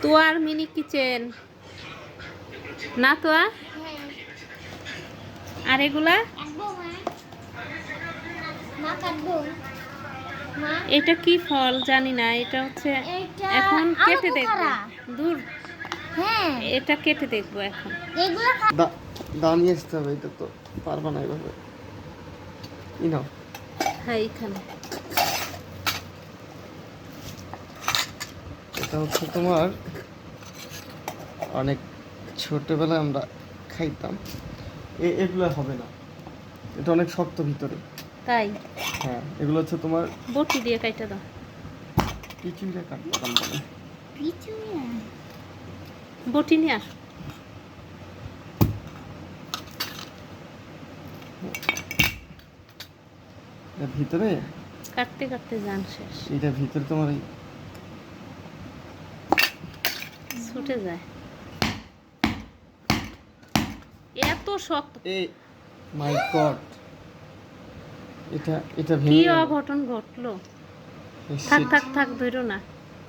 তো আর mini kitchen না তো আর এগুলা এটা কি ফল জানি না, এটা হচ্ছে এখন কেটে দেখবো। দূর, হ্যাঁ এটা কেটে দেখবো এখন। দা নিয়ে আসতে হবে, এটা তো পারবা না এভাবে। নাও, হ্যাঁ এইখানে এটা হচ্ছে তোমার অনেক ছোটবেলায় আমরা খাইতাম। এগুলো হবে না, এটা অনেক শক্ত ভিতরে। তাই? হ্যাঁ, এগুলো হচ্ছে তোমার বটি দিয়ে কাইটা দাও। পিচুইটা কাটতাম বলে। বটি নিয়ে আস। এর ভিতরে কাটতে কাটতে জান শেষ, এটা ভিতরে তোমার এই ছুটে যায়, এত শক্ত। এই মাই গড, এটা কি ভেঙে গেল। অঘটন ঘটলো। এই থাক shit। থাক থাক ধরো না,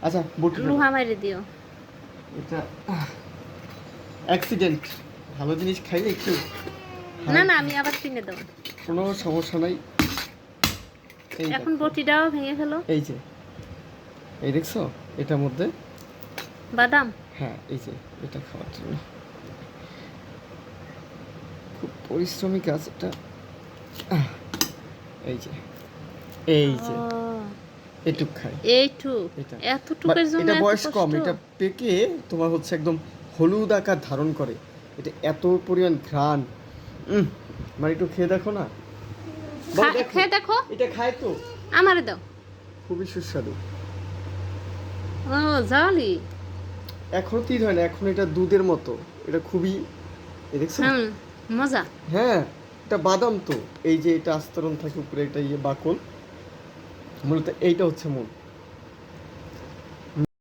আচ্ছা, বটি লোহা মাইরে দিও। এটা অ্যাক্সিডেন্ট। ভালো জিনিস খাইলে একটু না না, আমি আবার কিনে দেবো। কোনো সমস্যা নাই। এই এখন দেখো, বটিটাও ভেঙে ফেলো। এই যে, এই দেখছো এটার মধ্যে বাদাম। হ্যাঁ, এই যে এটা খাওয়ার জন্য খুব পরিশ্রমী কাজ এটা। এই যে, এই যে ও, এটুক খাই এইটুক, এটা। এতটুকের জন্য এটা এত বয়স কম, কষ্ট? এটা পেকে তোমার হচ্ছে একদম হলুদ আকার ধারণ করে। এটা এত পরিমাণ ঘ্রাণ, মানে একটু খেয়ে দেখো না। বাবা, দেখো, খেয়ে দেখো, এটা খায় তো, আমারে দাও। খুবই সুস্বাদু। ও জালি। এখনো তীর হয় না, এখন এটা দুধের মতো, এটা খুবই, এই দেখছো। মজা। হ্যাঁ, এটা বাদাম তো, এই যে এটা আস্তরণ থাকে উপরে, এটা বাকল, মূলত এইটা হচ্ছে মূল।